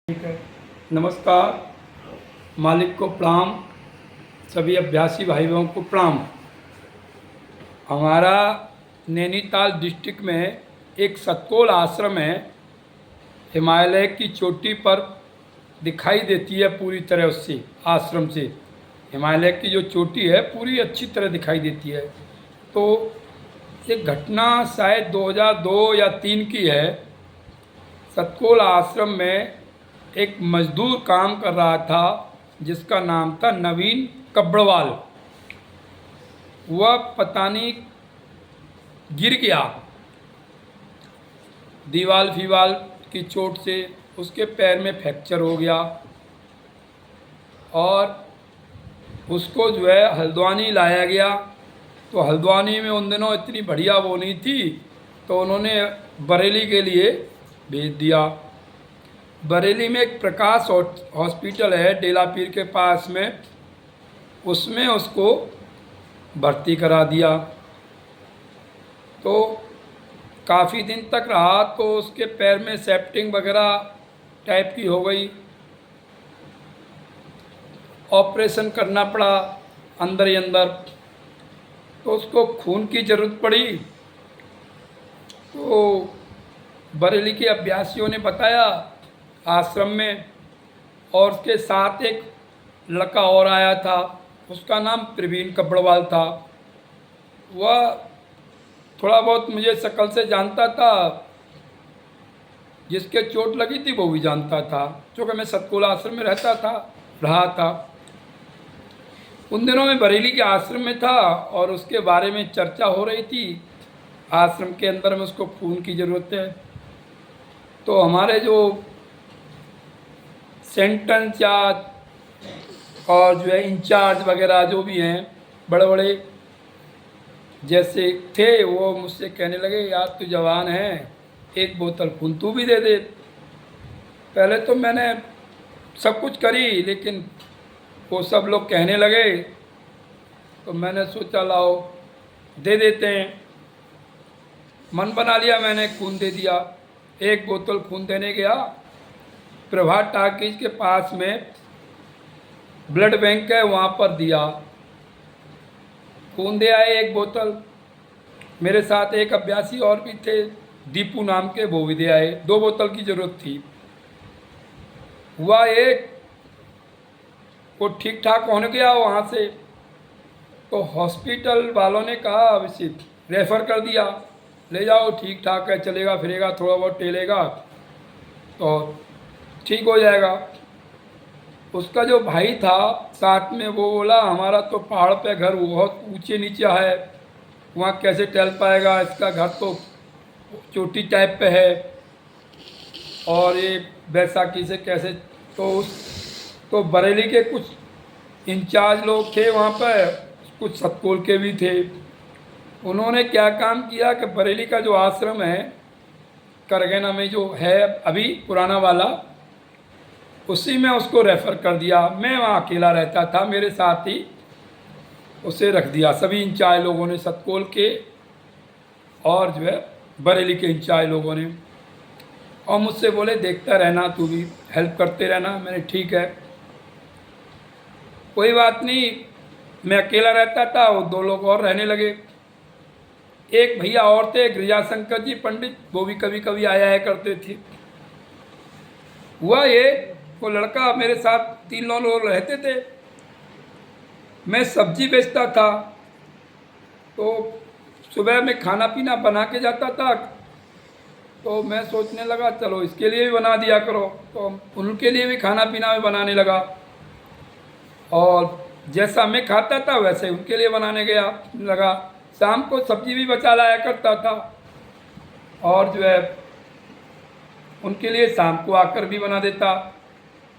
ठीक है। नमस्कार। मालिक को प्रणाम। सभी अभ्यासी भाई बहनों को प्रणाम। हमारा नैनीताल डिस्ट्रिक्ट में एक सतकोल आश्रम है, हिमालय की चोटी पर दिखाई देती है पूरी तरह। उससे आश्रम से हिमालय की जो चोटी है पूरी अच्छी तरह दिखाई देती है। तो एक घटना शायद 2002 या 3 की है। सतकोल आश्रम में एक मजदूर काम कर रहा था जिसका नाम था नवीन कब्बड़वाल। वह पता नहीं गिर गया दीवाल फीवाल की चोट से, उसके पैर में फ्रैक्चर हो गया और उसको जो है हल्द्वानी लाया गया। तो हल्द्वानी में उन दिनों इतनी बढ़िया वो नहीं थी, तो उन्होंने बरेली के लिए भेज दिया। बरेली में एक प्रकाश हॉस्पिटल है डेला पीर के पास में, उसमें उसको भर्ती करा दिया। तो काफ़ी दिन तक रहा तो उसके पैर में सेप्टिंग वगैरह टाइप की हो गई। ऑपरेशन करना पड़ा अंदर ही अंदर। तो उसको खून की ज़रूरत पड़ी। तो बरेली के अभ्यासियों ने बताया आश्रम में, और उसके साथ एक लड़का और आया था, उसका नाम प्रवीण कब्बड़वाल था। वह थोड़ा बहुत मुझे शक्ल से जानता था, जिसके चोट लगी थी वो भी जानता था, क्योंकि मैं सतकोल आश्रम में रहा था। उन दिनों में बरेली के आश्रम में था और उसके बारे में चर्चा हो रही थी आश्रम के अंदर में उसको खून की ज़रूरत है। तो हमारे जो सेंटेंस या और जो है इंचार्ज वगैरह जो भी हैं बड़े बड़े जैसे थे, वो मुझसे कहने लगे यार तू जवान है, एक बोतल खून तू भी दे दे। पहले तो मैंने सब कुछ करी, लेकिन वो सब लोग कहने लगे तो मैंने सोचा लाओ दे देते हैं। मन बना लिया, मैंने खून दे दिया। एक बोतल खून देने गया, प्रभात टाकीज के पास में ब्लड बैंक है, वहाँ पर दिया। खून दे आए एक बोतल। मेरे साथ एक अभ्यासी और भी थे दीपू नाम के, वो भी दे आए। 2 बोतल की ज़रूरत थी। हुआ एक, वो ठीक ठाक होने गया वहाँ से। तो हॉस्पिटल वालों ने कहा अब इसे रेफ़र कर दिया, ले जाओ ठीक ठाक है, चलेगा फिरेगा, थोड़ा बहुत टेलेगा तो ठीक हो जाएगा। उसका जो भाई था साथ में, वो बोला हमारा तो पहाड़ पे घर बहुत ऊंचे नीचे है, वहाँ कैसे टहल पाएगा, इसका घर तो चोटी टाइप पे है और ये बैसाखी से कैसे। तो बरेली के कुछ इंचार्ज लोग थे वहाँ पर, कुछ सतकोल के भी थे। उन्होंने क्या काम किया कि बरेली का जो आश्रम है करगना में जो है अभी पुराना वाला, उसी में उसको रेफ़र कर दिया। मैं वहाँ अकेला रहता था, मेरे साथ ही उसे रख दिया। सभी इंचार्ज लोगों ने, सतकोल के और जो है बरेली के इंचार्ज लोगों ने, और मुझसे बोले देखता रहना, तू भी हेल्प करते रहना। मैंने ठीक है, कोई बात नहीं। मैं अकेला रहता था, वो 2 लोग और रहने लगे। एक भैया और थे गिरिजाशंकर जी पंडित, वो भी कभी कभी आया करते थे। हुआ ये, वो लड़का मेरे साथ 3 लोग रहते थे। मैं सब्जी बेचता था, तो सुबह में खाना पीना बना के जाता था। तो मैं सोचने लगा चलो इसके लिए भी बना दिया करो, तो उनके लिए भी खाना पीना में बनाने लगा। और जैसा मैं खाता था वैसे उनके लिए बनाने लगा। शाम को सब्जी भी बचा लाया करता था, और जो है उनके लिए शाम को आकर भी बना देता।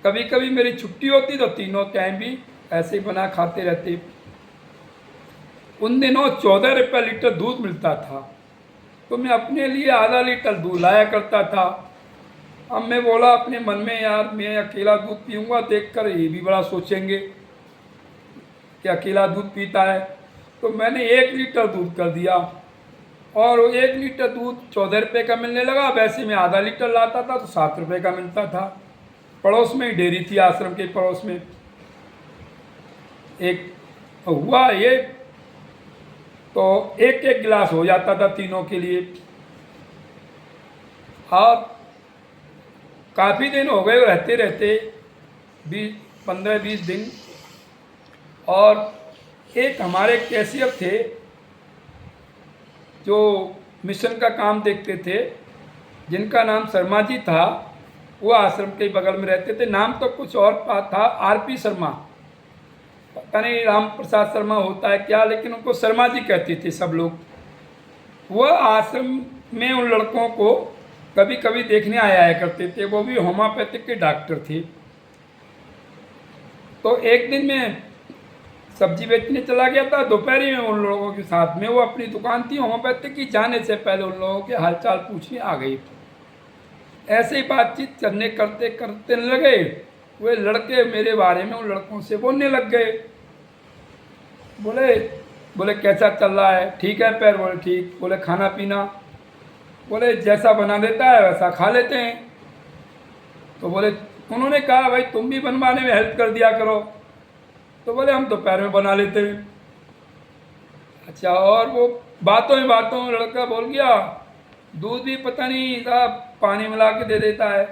कभी कभी मेरी छुट्टी होती तो तीनों टाइम भी ऐसे ही बना खाते रहते। उन दिनों 14 रुपये लीटर दूध मिलता था, तो मैं अपने लिए आधा लीटर दूध लाया करता था। अब मैं बोला अपने मन में यार मैं अकेला दूध पीऊँगा, देखकर ये भी बड़ा सोचेंगे कि अकेला दूध पीता है। तो मैंने 1 लीटर दूध कर दिया, और 1 लीटर दूध 14 रुपये का मिलने लगा। वैसे मैं आधा लीटर लाता था तो 7 रुपये का मिलता था। पड़ोस में ही डेयरी थी, आश्रम के पड़ोस में। एक हुआ ये, तो एक एक गिलास हो जाता था तीनों के लिए। और काफ़ी दिन हो गए रहते रहते, 15-20 दिन। और एक हमारे कैशियर थे जो मिशन का काम देखते थे, जिनका नाम शर्मा जी था। वो आश्रम के बगल में रहते थे। नाम तो कुछ और था, आरपी शर्मा, पता नहीं राम प्रसाद शर्मा होता है क्या, लेकिन उनको शर्मा जी कहते थे सब लोग। वह आश्रम में उन लड़कों को कभी कभी देखने आया करते थे। वो भी होम्योपैथिक के डॉक्टर थे। तो एक दिन मैं सब्जी बेचने चला गया था दोपहरी में उन लोगों के साथ में। वो अपनी दुकान थी होम्योपैथिक की, जाने से पहले उन लोगों के हालचाल पूछने आ गई। ऐसे ही बातचीत करने करते करते लगे, वे लड़के मेरे बारे में उन लड़कों से बोलने लग गए। बोले बोले कैसा चल रहा है, ठीक है पैर? बोले ठीक। बोले खाना पीना? बोले जैसा बना देता है वैसा खा लेते हैं। तो बोले, उन्होंने कहा भाई तुम भी बनवाने में हेल्प कर दिया करो। तो बोले हम दोपहर में बना लेते हैं। अच्छा, और वो बातों में लड़का बोल गया, दूध भी पता नहीं साहब पानी मिला के दे देता है।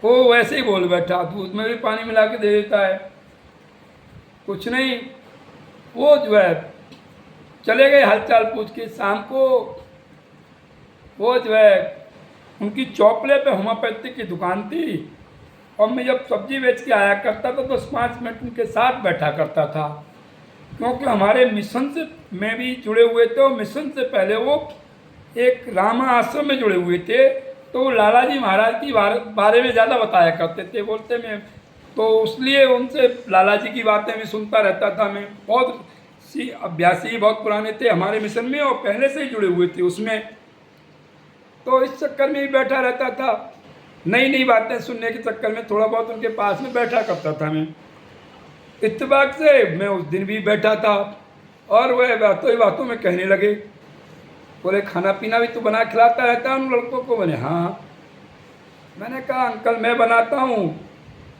वो वैसे ही बोल बैठा, दूध में भी पानी मिला के दे देता है। कुछ नहीं, वो जो है चले गए हालचाल पूछ के। शाम को वो जो है उनकी चौपले पे होम्योपैथिक की दुकान थी, और मैं जब सब्जी बेच के आया करता था तो 5 मिनट उनके साथ बैठा करता था, क्योंकि हमारे मिशन से में भी जुड़े हुए थे। और मिशन से पहले वो एक रामा आश्रम में जुड़े हुए थे। तो वो लाला जी महाराज की बारे में ज़्यादा बताया करते थे। बोलते मैं तो इसलिए उनसे लाला जी की बातें भी सुनता रहता था। मैं बहुत सी अभ्यासी बहुत पुराने थे हमारे मिशन में, और पहले से ही जुड़े हुए थे उसमें। तो इस चक्कर में ही बैठा रहता था, नई नई बातें सुनने के चक्कर में थोड़ा बहुत उनके पास में बैठा करता था मैं। इत्तेफाक से मैं उस दिन भी बैठा था, और वह बातों ही बातों में कहने लगे, बोले खाना पीना भी तो बना खिलाता रहता है उन लड़कों को? बोले हाँ। मैंने कहा अंकल मैं बनाता हूँ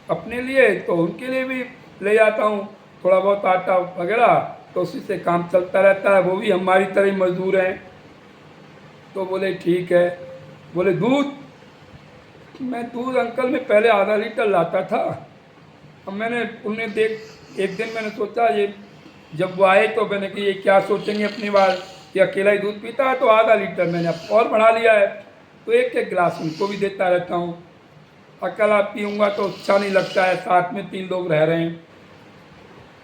अपने लिए, तो उनके लिए भी ले जाता हूँ थोड़ा बहुत आटा वगैरह, तो उसी से काम चलता रहता है। वो भी हमारी तरह ही मजदूर हैं। तो बोले ठीक है। बोले दूध? मैं दूध अंकल में पहले आधा लीटर लाता था। अब मैंने उन्हें एक दिन मैंने सोचा, ये जब वो आए तो मैंने कि ये क्या सोचेंगे अपनी बार कि अकेला ही दूध पीता है, तो आधा लीटर मैंने अब और बढ़ा लिया है। तो एक एक गिलास उनको भी देता रहता हूँ। अकेला पीऊँगा तो अच्छा नहीं लगता है, साथ में 3 लोग रह रहे हैं।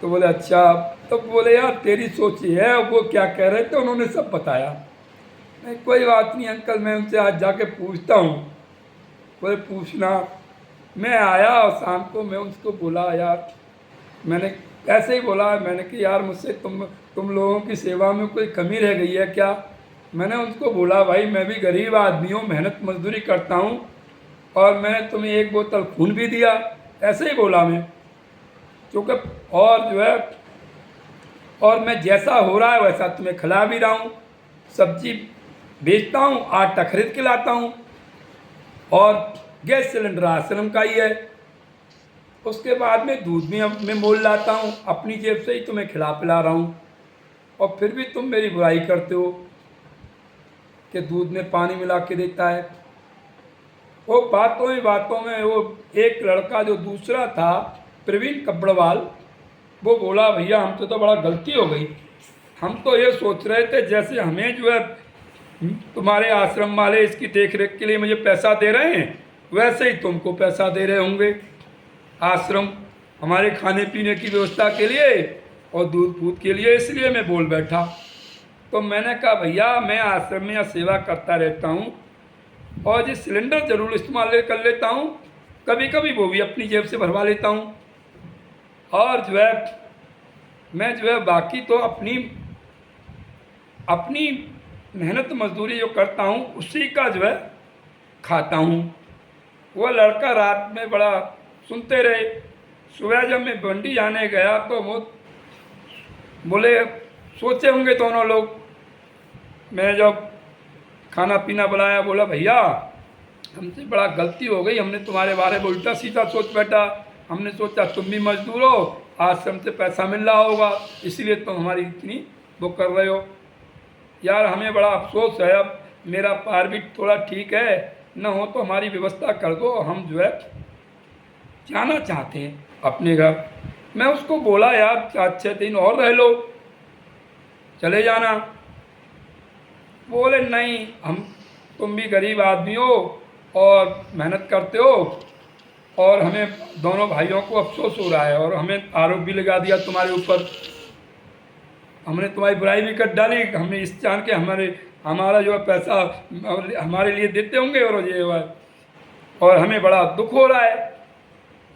तो बोले अच्छा। तो बोले यार तेरी सोच ही है। वो क्या कह रहे थे उन्होंने सब बताया। नहीं कोई बात नहीं अंकल, मैं उनसे आज जाके पूछता हूँ। बोले पूछना। मैं आया और शाम को मैं उसको बोला, यार मैंने ऐसे ही बोला, मैंने कि यार मुझसे तुम लोगों की सेवा में कोई कमी रह गई है क्या? मैंने उनको बोला भाई मैं भी गरीब आदमी हूँ, मेहनत मजदूरी करता हूँ, और मैंने तुम्हें 1 बोतल खून भी दिया। ऐसे ही बोला मैं, क्योंकि और जो है, और मैं जैसा हो रहा है वैसा तुम्हें खिला भी रहा हूँ। सब्जी बेचता हूँ, आटा खरीद के लाता हूँ, और गैस सिलेंडर आश्रम का ही है। उसके बाद में दूध भी मैं मोल लाता हूँ, अपनी जेब से ही तुम्हें खिला पिला रहा हूँ। और फिर भी तुम मेरी बुराई करते हो कि दूध में पानी मिला के देता है। वो बातों ही बातों में वो एक लड़का जो दूसरा था प्रवीण कब्बड़वाल, वो बोला भैया हमसे तो बड़ा गलती हो गई। हम तो ये सोच रहे थे जैसे हमें जो है तुम्हारे आश्रम वाले इसकी देख रेख के लिए मुझे पैसा दे रहे हैं, वैसे ही तुमको पैसा दे रहे होंगे आश्रम हमारे खाने पीने की व्यवस्था के लिए और दूध फूद के लिए। इसलिए मैं बोल बैठा। तो मैंने कहा भैया मैं आश्रम में सेवा करता रहता हूँ, और ये सिलेंडर ज़रूर इस्तेमाल कर लेता हूँ, कभी कभी वो भी अपनी जेब से भरवा लेता हूँ। और जो है मैं जो है बाकी तो अपनी मेहनत मजदूरी जो करता हूँ उसी का जो है खाता हूँ। वो लड़का रात में बड़ा सुनते रहे। सुबह जब मैं मंडी जाने गया तो वो बोले, सोचे होंगे दोनों लोग, मैं जब खाना पीना बनाया बोला भैया हमसे बड़ा गलती हो गई, हमने तुम्हारे बारे में उल्टा सीधा सोच बैठा। हमने सोचा तुम भी मजदूर हो, आश्रम से पैसा मिल रहा होगा, इसलिए तुम हमारी इतनी वो कर रहे हो। यार हमें बड़ा अफसोस है, अब मेरा पैर भी थोड़ा ठीक है, न हो तो हमारी व्यवस्था कर दो, हम जो है जाना चाहते हैं अपने घर। मैं उसको बोला यार 4-6 दिन और रह लो, चले जाना। बोले नहीं, हम तुम भी गरीब आदमी हो और मेहनत करते हो, और हमें दोनों भाइयों को अफसोस हो रहा है, और हमें आरोप भी लगा दिया तुम्हारे ऊपर। हमने तुम्हारी बुराई भी कर डाली, हमने इस जान के हमारा जो है पैसा हमारे लिए देते होंगे, और ये हुआ, और हमें बड़ा दुख हो रहा है।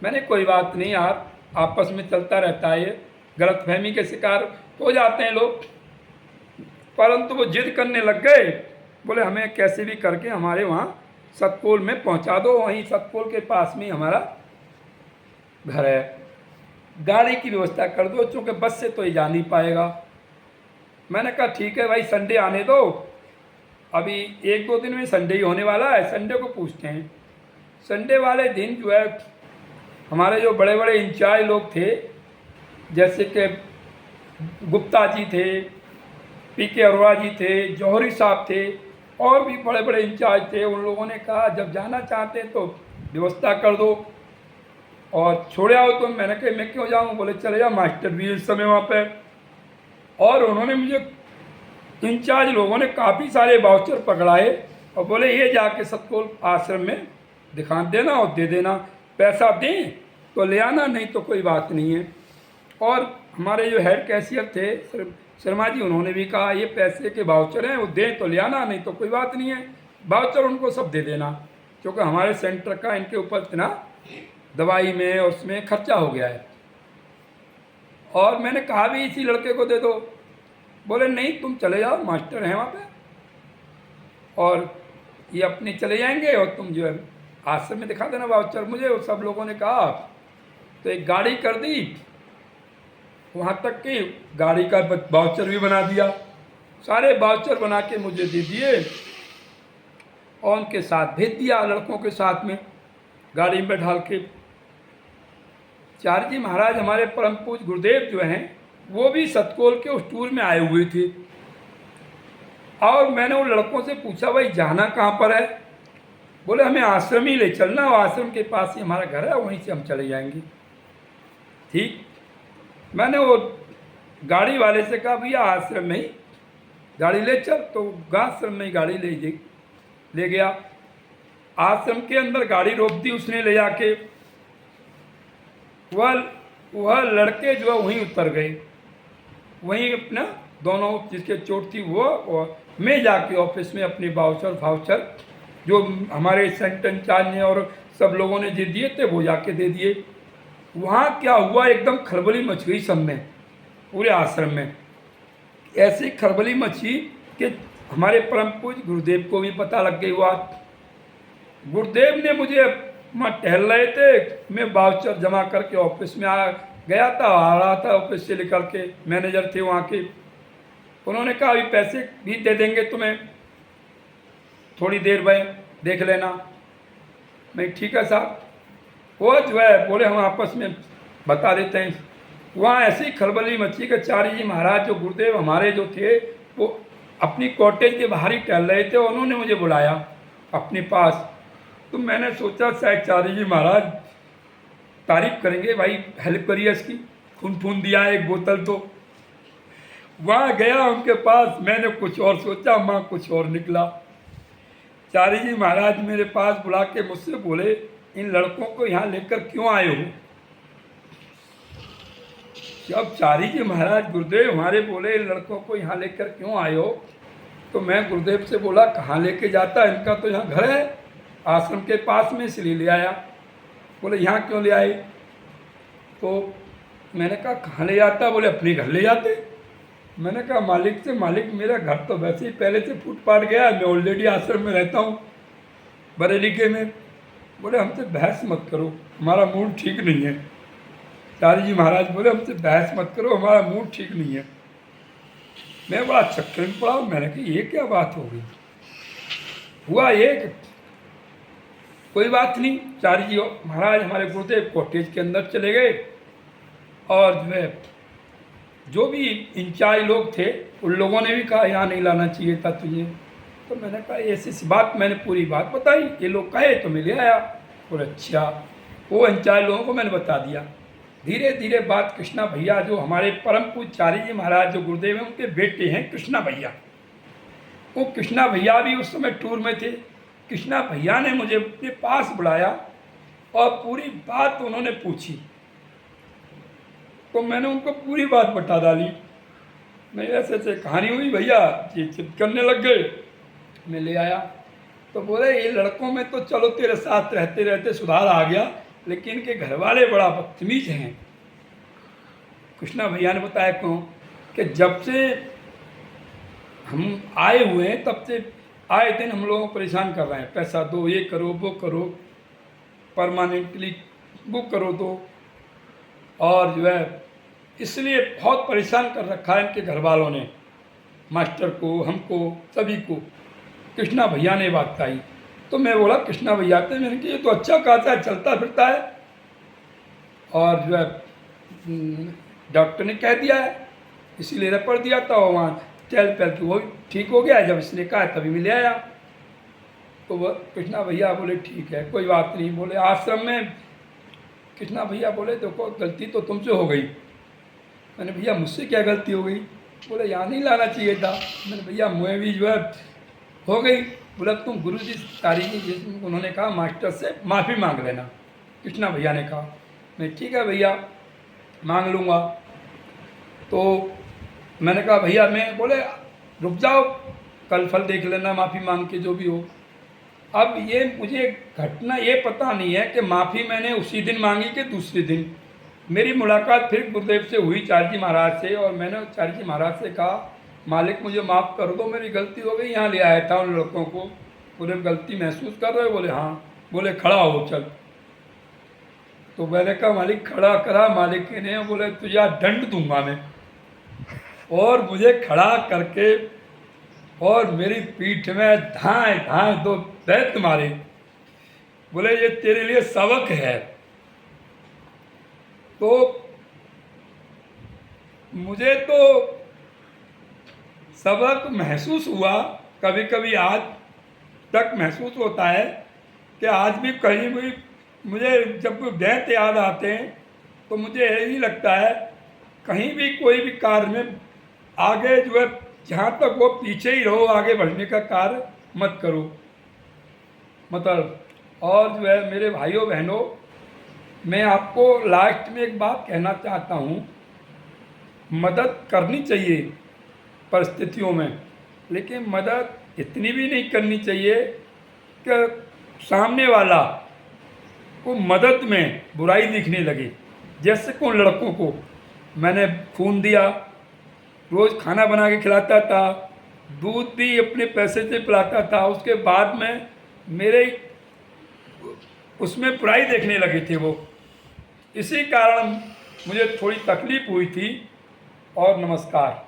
मैंने कोई बात नहीं यार, आपस में चलता रहता है, ये गलतफहमी के शिकार हो जाते हैं लोग। परंतु वो जिद करने लग गए, बोले हमें कैसे भी करके हमारे वहाँ सतपुल में पहुँचा दो, वहीं सतपुल के पास में हमारा घर है, गाड़ी की व्यवस्था कर दो, चूँकि बस से तो ही जा नहीं पाएगा। मैंने कहा ठीक है भाई, संडे आने दो, अभी 1-2 दिन में संडे ही होने वाला है, संडे को पूछते हैं। संडे वाले दिन जो है हमारे जो बड़े बड़े इंचार्ज लोग थे, जैसे कि गुप्ता जी थे, पीके अरोड़ा जी थे, जौहरी साहब थे, और भी बड़े बड़े इंचार्ज थे, उन लोगों ने कहा जब जाना चाहते तो व्यवस्था कर दो और छोड़े आओ तुम। मैंने कहा मैं क्यों जाऊँ? बोले चले जाओ, मास्टर भी इस समय वहाँ पे। और उन्होंने मुझे, इंचार्ज लोगों ने काफ़ी सारे वाउचर पकड़ाए और बोले ये जाके सतपुल आश्रम में दिखा देना और दे देना, पैसा दें तो ले आना, नहीं तो कोई बात नहीं है। और हमारे जो हेड कैशियर थे शर्मा जी, उन्होंने भी कहा ये पैसे के वाउचर हैं, वो दें तो ले आना, नहीं तो कोई बात नहीं है, वाउचर उनको सब दे देना, क्योंकि हमारे सेंटर का इनके ऊपर इतना दवाई में और उसमें खर्चा हो गया है। और मैंने कहा भी इसी लड़के को दे दो, बोले नहीं तुम चले जाओ, मास्टर हैं वहाँ पे, और ये अपने चले जाएंगे और तुम जो है आश्रम में दिखा देना वाउचर मुझे। और सब लोगों ने कहा, तो एक गाड़ी कर दी, वहाँ तक कि गाड़ी का वाउचर भी बना दिया, सारे वाउचर बना के मुझे दे दिए और उनके साथ भेज दिया, लड़कों के साथ में गाड़ी में ढाल के। चार जी महाराज हमारे परम पूज्य गुरुदेव जो हैं, वो भी सतकोल के उस टूर में आए हुए थे। और मैंने उन लड़कों से पूछा भाई जाना कहाँ पर है? बोले हमें आश्रम ही ले चलना, और आश्रम के पास ही हमारा घर है, वहीं से हम चले जाएंगे। ठीक, मैंने वो गाड़ी वाले से कहा भैया आश्रम में ही गाड़ी ले चल, तो आश्रम में ही गाड़ी ले गया। आश्रम के अंदर गाड़ी रोक दी उसने ले जाके। वह लड़के जो है वहीं उतर गए, वहीं अपना दोनों जिसके चोट थी वो, और मैं जाके ऑफिस में अपने वाउचर जो हमारे सेंटर इंचार्ज ने और सब लोगों ने जो दिए थे वो जाके दे दिए। वहाँ क्या हुआ, एकदम खलबली मच गई सब में, पूरे आश्रम में। ऐसी खलबली मची कि हमारे परम पूज्य गुरुदेव को भी पता लग गई बात। गुरुदेव ने मुझे, वहाँ टहल रहे थे, मैं वाउचर जमा करके ऑफिस में आ रहा था ऑफिस से निकल के, मैनेजर थे वहाँ के, उन्होंने कहा अभी पैसे भी दे देंगे तुम्हें, थोड़ी देर में देख लेना। मैं ठीक है साहब। वो जो है बोले हम आपस में बता देते हैं। वहाँ ऐसी खलबली मची कि चारी जी महाराज जो गुरुदेव हमारे जो थे, वो अपनी कॉटेज के बाहर ही टहल रहे थे, उन्होंने मुझे बुलाया अपने पास। तो मैंने सोचा शायद चारी जी महाराज तारीफ करेंगे, भाई हेल्प करिए इसकी, खून दिया एक बोतल। तो वहाँ गया उनके पास, मैंने कुछ और सोचा, माँ कुछ और निकला। चारी जी महाराज मेरे पास बुला के मुझसे बोले इन लड़कों को यहाँ लेकर क्यों आए हो? जब चारी जी महाराज गुरुदेव हमारे बोले इन लड़कों को यहाँ लेकर क्यों आए हो, तो मैं गुरुदेव से बोला कहाँ लेके जाता, इनका तो यहाँ घर है आश्रम के पास में, इसलिए ले आया। बोले यहाँ क्यों ले आए? तो मैंने कहा कहाँ ले जाता? बोले अपने घर ले जाते। मैंने कहा मालिक से, मालिक मेरा घर तो वैसे ही पहले से फुटपाथ गया, मैं ऑलरेडी आश्रम में रहता हूँ बरेली के में। बोले हमसे बहस मत करो, हमारा मूड ठीक नहीं है। चारी जी महाराज बोले हमसे बहस मत करो, हमारा मूड ठीक नहीं है। मैं बड़ा चक्कर में पड़ा, मैंने कहा ये क्या बात हो गई। हुआ एक कोई बात नहीं। चार्य जी महाराज हमारे गुरुदेव कॉटेज के अंदर चले गए और जो भी इंचार्ज लोग थे उन लोगों ने भी कहा यहाँ नहीं लाना चाहिए था तुझे। तो मैंने कहा ऐसी बात, मैंने पूरी बात बताई, ये लोग कहे तो मैं ले आया। और अच्छा, वो इंचार्ज लोगों को मैंने बता दिया। धीरे धीरे बात कृष्णा भैया जो हमारे परम पूज्य चार्य जी महाराज जो गुरुदेव हैं उनके बेटे हैं कृष्णा भैया, वो कृष्णा भैया भी उस समय टूर में थे। कृष्णा भैया ने मुझे अपने पास बुलाया और पूरी बात उन्होंने पूछी, तो मैंने उनको पूरी बात बता डाली। मैं ऐसे ऐसे कहानी हुई, भैया ये चित करने लग गए। मैं ले आया तो बोले ये लड़कों में तो चलो तेरे साथ रहते रहते सुधार आ गया, लेकिन इनके घर वाले बड़ा बदतमीज हैं। कृष्णा भैया ने बताया क्यों, कि जब से हम आए हुए हैं तब से आए दिन हम लोगों को परेशान कर रहे हैं, पैसा दो, ये करो, वो करो, परमानेंटली बुक करो दो, और जो है इसलिए बहुत परेशान कर रखा है इनके घर वालों ने, मास्टर को, हमको, सभी को। कृष्णा भैया ने बात बताई तो मैं बोला कृष्णा भैया थे, मैंने कहा ये तो अच्छा खासा है, चलता फिरता है, और जो है डॉक्टर ने कह दिया है इसीलिए रेफर दिया था, वहाँ चल पैल की वो ठीक हो गया। जब इसने कहा तभी मैं ले आया। तो वो कृष्णा भैया बोले ठीक है कोई बात नहीं। बोले आश्रम में कृष्णा भैया बोले देखो गलती तो तुमसे हो गई। मैंने भैया मुझसे क्या गलती हो गई? बोले यहाँ नहीं लाना चाहिए था। मैंने भैया मुझे भी जो है हो गई। बोला तुम गुरु जी तारीखी जिस उन्होंने कहा मास्टर से माफ़ी मांग लेना, कृष्णा भैया ने कहा। मैं ठीक है भैया मांग लूँगा। तो मैंने कहा भैया मैं, बोले रुक जाओ कल फल देख लेना माफ़ी मांग के जो भी हो। अब ये मुझे घटना ये पता नहीं है कि माफ़ी मैंने उसी दिन मांगी कि दूसरे दिन। मेरी मुलाकात फिर गुरुदेव से हुई चार्य जी महाराज से, और मैंने चार्य जी महाराज से कहा मालिक मुझे माफ़ कर दो, मेरी गलती हो गई, यहाँ ले आया था उन लड़कों को। बोले गलती महसूस कर रहे हो? बोले हाँ। बोले खड़ा हो चल। तो मैंने कहा मालिक खड़ा करा, मालिक ने बोले तुझे आज दंड दूंगा मैं। और मुझे खड़ा करके और मेरी पीठ में धाए धाए दो दैत मारे। बोले ये तेरे लिए सबक है। तो मुझे तो सबक महसूस हुआ, कभी कभी आज तक महसूस होता है कि आज भी कहीं भी मुझे जब दैत याद आते हैं तो मुझे यही लगता है कहीं भी कोई भी कार्य में आगे जो है जहाँ तक वो पीछे ही रहो, आगे बढ़ने का कार्य मत करो मतलब। और जो है मेरे भाइयों बहनों, मैं आपको लास्ट में एक बात कहना चाहता हूँ, मदद करनी चाहिए परिस्थितियों में, लेकिन मदद इतनी भी नहीं करनी चाहिए कि सामने वाला को मदद में बुराई दिखने लगे। जैसे को लड़कों को मैंने खून दिया, रोज़ खाना बना के खिलाता था, दूध भी अपने पैसे से पिलाता था, उसके बाद में मेरे उसमें बुराई देखने लगे थे वो। इसी कारण मुझे थोड़ी तकलीफ़ हुई थी। और नमस्कार।